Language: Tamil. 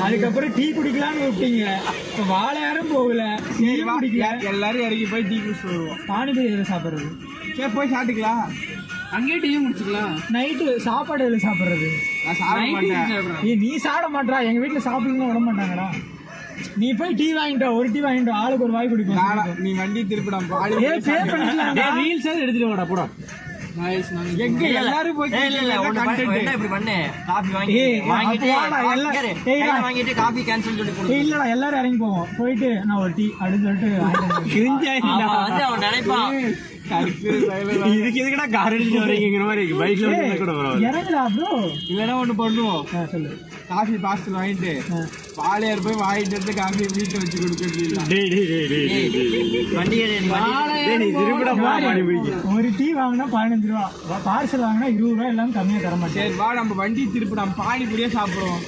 அதுக்கப்புறம் டீ குடிக்கலாம்னு விட்டீங்க. வாழை யாரும் போகல, எல்லாரும் இறங்கி போய் டீ குடிச்சு வருவோம். பானிபூரி எதுல சாப்பிடுறது? சரி போய் சாப்பிட்டுக்கலாம், அங்கேயே டீயும் குடிச்சுக்கலாம். நைட்டு சாப்பாடு எதுல சாப்பிடுறது? நான் சாப்பிட மாட்டேன். நீ சாப்பிட மாட்டா, எங்க வீட்டுல சாப்பிடணும்னு விட மாட்டாங்கடா. நீ போய் டீ வாங்கிட்டோ, ஒரு டீ வாங்கிட்டோ, ஆளுக்கு ஒரு வாய் குடிப்போம். நீ வண்டி திருப்பிடாம ரீல்ஸ் எடுத்துட்டு வாடா போடா. எங்க எல்லாரும் போய் இல்லடா எல்லாரும் இறங்கி போவோம். போயிட்டு நான் ஒரு டீ அப்படின்னு சொல்லிட்டு இதுக்கு எதுக்குடா கார் எடுத்து வரீங்கிற மாதிரி பைக்ல இறங்குடா ப்ரோ. இல்லன்னா ஒண்ணு பண்ணுவோம், சொல்லு. காஃபி பார்சல் வாங்கிட்டு வாழையார் போய் வாங்கிட்டு வந்து காஃபி வீட்டுல வச்சு கொடுக்க. ஒரு டீ வாங்கினா 15 ரூபா, பார்சல் வாங்கினா 20 ரூபா, எல்லாம் கம்மியா தர மாட்டேன். சரி வா நம்ம வண்டி திருப்பிடாம பானிபூரியே சாப்பிடுவோம்.